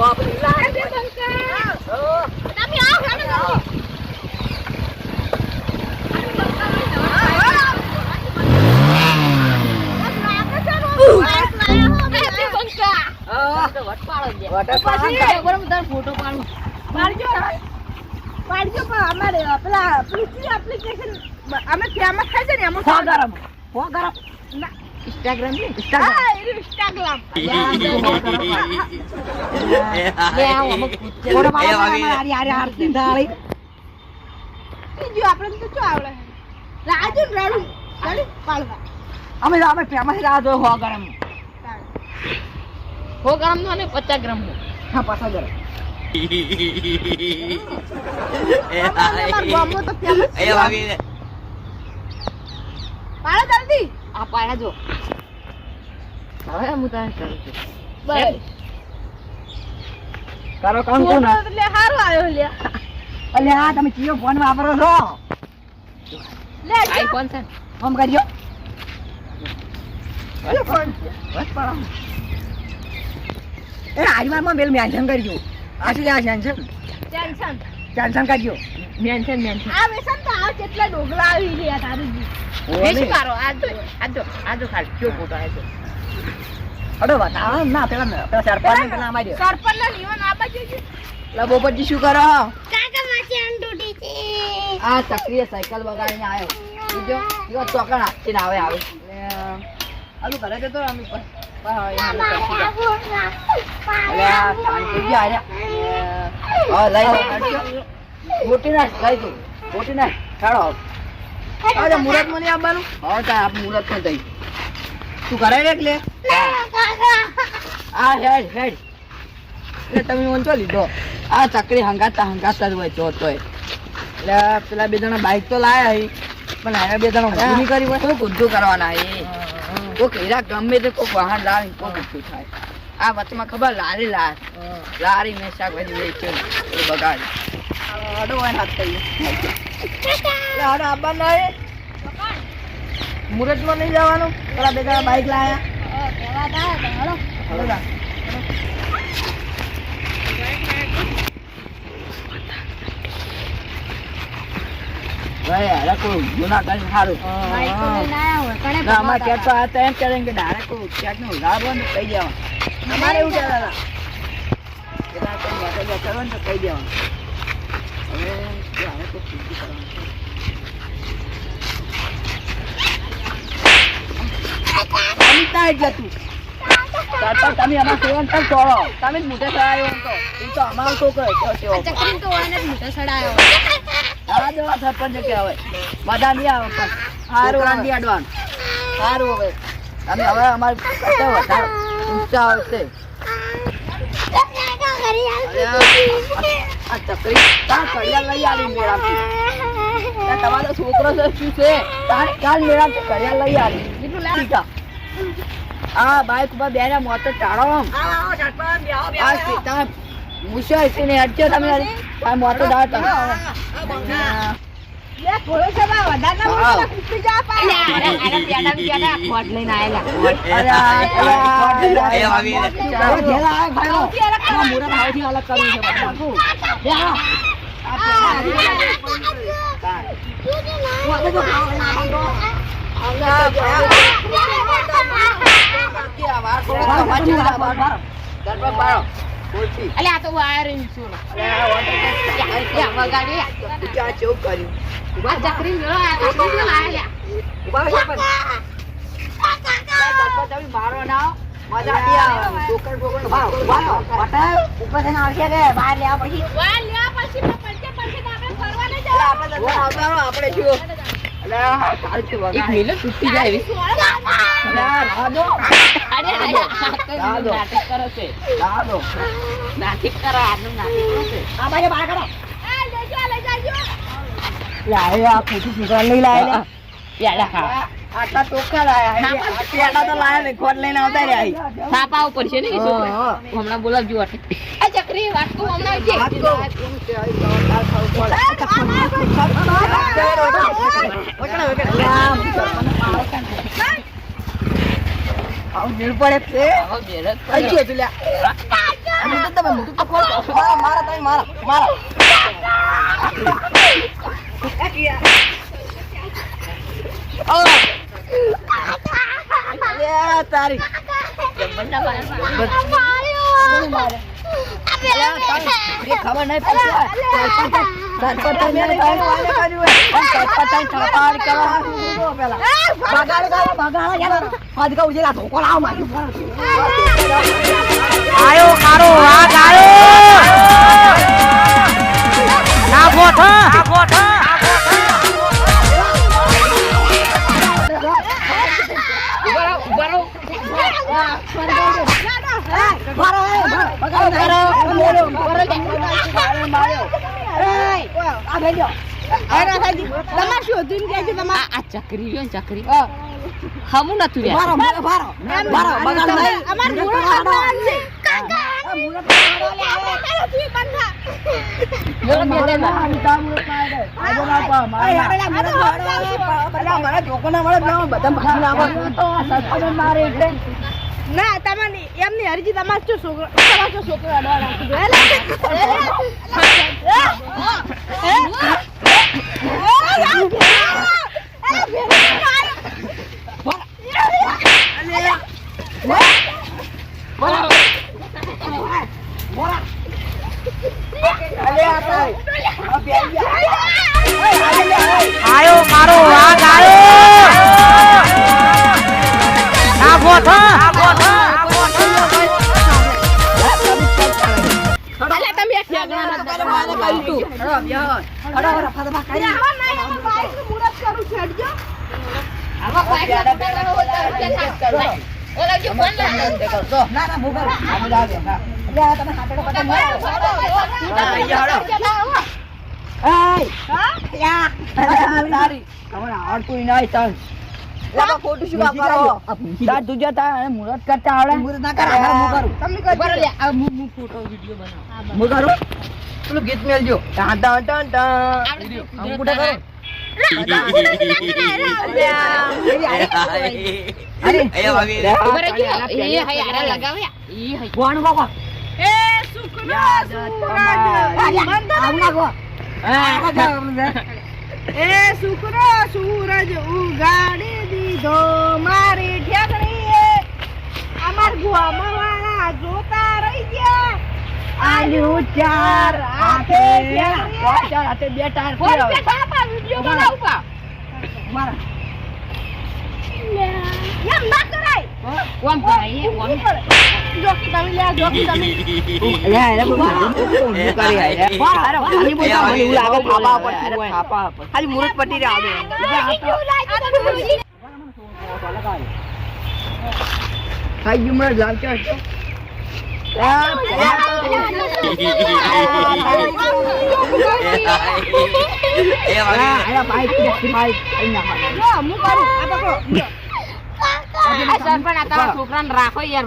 આપણી લાગે બંકા તમે આવો હેડો ફોટો પાડું પાડજો પણ અમારે પેલા એપ્લિકેશન અમે ફેમસ થાય છે ને એમ ગરમ ના Instagram ni Instagram. Ah, ini Instagram. Ya, kamu kucing. Orang mana hari-hari arti dari. Ini આપણે તો શું આવડે? રાજુ રાડુ. ચાલી પાડવા. અમે ફેમસ રાજો 100 ગ્રામ. 100 ગ્રામ નો અને 50 ગ્રામ નો. હા 50 ગ્રામ. એ ભાગી પાડો જલ્દી. આ પાડા જો હવે હું તને કરું છું બસ તારો કામ કોણ એટલે હારું આવ્યો લે અલે આ તમે કયો ફોન વાપરો છો લે આઈફોન છે ફોન કરજો અલે ફોન બસ પાડો એ આજમાં બેલ મેન્શન કરજો આથી આ ટેન્શન કરજો મેન્શન આ વેસન તો આ કેટલા ડોગલા આવી ગયા તારી બેસી મારો આજો ખાલી ક્યો ફોટો આવ્યો અડો બતા ના પેલા સરપંચ પેલા અમાઈ દે સરપંચ ના નિવન આપા જોજો લા બોપતજી શું કરો કાકા માસી આમ તૂટી છે આ ચક્રીય સાયકલ વગાડીને આવ્યો બીજો યો ચોકણ આપીને આવે આલુ ઘરે જતો અમે અલે આ શાંતિ આયા હા લઈ મોટી ના લઈ દો મોટી ના ખાડો આજે મુરત માં નહીં આવવાનું હા તા આપ મુરત માં જઈ તું કરે રે એટલે આ હેડ એટલે તમે ઓંચો લીધો આ ચકડી હંગાતા જ હોય ચોથોય એટલે પેલા બે જણા બાઈક તો લાયા હી પણ આ બે જણા ઊંધું નહીં કરી હોય તો ઊંધું કરવાના એ કોક હીરા ગમે તે કોક વાહન લાવી કોક ઊંધું થાય આ વચમાં ખબર લારી મેં શાકભાજી વેચ્યો એ બગાડ અડો હોય હાથ થઈ અરે આબા નહીં મુરત માં નહીં જવાનું પેલા બે જણા બાઈક લાયા કોઈ ગુના કરી સારું અમારે ક્યાંક તો આ એમ કરે કે ડાયરેક્ટ ક્યાંક નું ઉધારવાનું કહી દેવાનું અમારે એવું કહેતા હતા કરવાનું તો કહી દેવાનું હવે તો ચીજી કરવાનું એટલે તું તમે અમારા સેવન તક છોડો તમે જ મોટે ચડાયો તો એ તો અમારો છોકરો આ દવા સરપંચ કે હવે બધા નહીં આવે પણ સારું રાંધી આડવાનું સારું હવે તમે હવે અમારે વધારે ઊંચા આવશે આ ચકરી તાર કડિયા લઈ આવી મેળાથી તમારો છોકરો શું છે કાલ મેળાથી કડિયા લઈ આવી કેટલું લાવી આ બાઈક ઉપર બેને મોત ટાળો આ સીતા મુશ્કેલ છે ને અડજો તમે આ મોટો દાવ તમે લે થોડો સવા વધારના કુપી જા પાડે અરે પેડા ખોટ લઈને આયેલા અરે એ આવી જેલા આ ભાઈઓ આ મુરત હાવથી અલગ કરું છે બાપુ લે આ અલે આ તો વાયરિંગ છું વગાડી ચા ચોક કર્યું ઉભા ચકરી મેળો આ કાકી લાયા ઉભા તમે મારો ના મજા આયા ટોકર ઉભા પટાય ઉપર થી આવશે કે બહાર લેવા પછી પડશે આપણે ફરવા ન જવા આપણે જો અલે તાર કે વગા એક મિનિટ છૂટી જાય એવી અલે રાજો અરે રાજો નાટક કરો છે રાજો નાટક કરો આનું નાટક કરો છે આ ભાઈ બહાર કાઢો લઈ જાજો લાય આ પૂછી સુગર લઈ લાય પેલા હા આટલા ટોકા લાયા આ પેલા તો લાયા ને ખોટ લઈને આવતા રહ્યા છાપા ઉપર છે ને હમણાં બોલાવજો આ ચકરી વાટકો હમણાં છે આવ નીર પડે છે આવ બેરત આઈ ગયો તું લ્યા તારી ખબર નહીં આયો મારો વાઘ આયો ના ગોઠા ચકરી હમું નતું ના તમારી એમની હરજી તમારે શું છોકરો આયો મારો વાઘ આયો ના ગોઠા મુહૂર્ત કરતા આવડે પેલું ગીત મેલજો શુક્ર સૂરજ ઉગાડી દીધો મારી ઠેકડીએ અમાર ગુવામાં વાળા જોતા રહી ગયા આલુ ચાર હાથે બે ટાર વિડિયો બનાવવા એમ ના કરાય કોમ કરાય જોકી તમે લે જોકી તમે ખાલી મુહૂર્ત પટી આવે છોકરાને રાખો યાર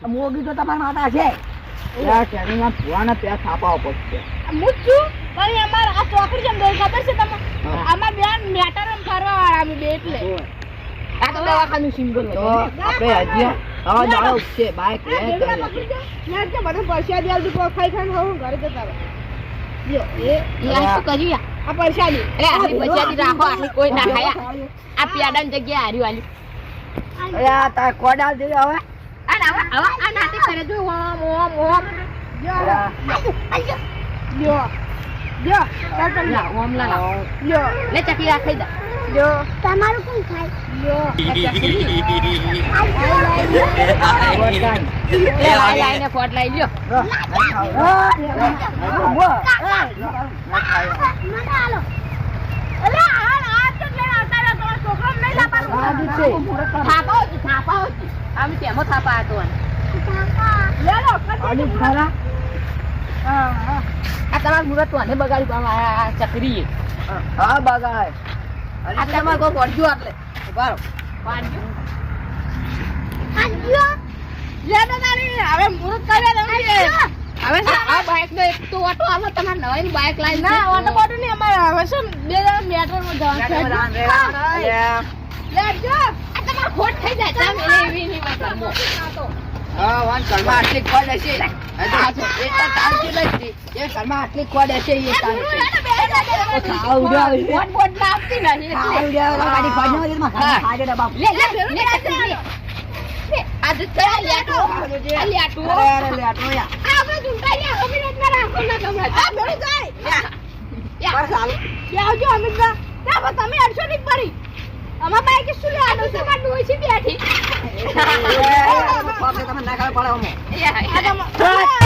મોગી તો તમારા માતા છે છાપાવો પડશે પણ અમાર આ ચોકડી જેમ ખબર છે તમને અમાર બેન મેટર ફરવા વાળા અમે બે એટલે આ તો દવાખાનું સિંગલ તો આપણે હજી હવે જાણો છે બાઈક લે યાર કે બધું પૈસા દે આલતું કો ખાઈ ખાઈને હું ઘરે જતા રહે યો એ શું કર્યું આ પૈસા દે અરે આટલી બચાતી રાખો આટલી કોઈ ના ખાયા આ પ્યાડાની જગ્યાએ હાર્યું આલ્યું અરે આ તા કોડાલ દે હવે આ નાટક કરે જો ઓમ યો યો ચાલ ચાલ લા ઓમ લા યો લે ચકી રાખી દે યો તમારું કોણ ખાય યો લાઈને ફોટ લઈ લ્યો થાપા અમે તેમાં થાપા હતો આ તમારું મુરત તો આને બગાડ્યું ચકરી હા બગાય આ તમારે કોઈ પડ્યું આટલે બારો વાંચજો. લેતો તારી હવે મુહૂર્ત કર્યા તમે હવે આ બાઈક નો એક તો ઓટો આલો તમારે નવી બાઈક લાવી ના ઓટો બોટો નહીં અમારે હવે શું બે જણા મેટ્રોમાં જવાનું છે લેજો આ તમારો ખોટ થઈ જાય તમે એવી નહીં વાત કરમો. હા વાન ઘરમાં આટલી ખોડ હશે એ તો તારથી લઈ એ ઘરમાં આટલી ખોડ હશે એ તારથી ખોટ લાવતી નહીં લે આ તો ચા લેટો આ લેટો આ આપણે ઝુંટા લે અમે રત્ન રાખો ના કમરા આ ભરી જાય આવજો અમિતભાઈ ના બસ તમે અડશો નહીં પડી અમાર બાઈક શું લેવાનું છે તમાર ડોસી બેઠી તમે ના ખબર પડે યા આ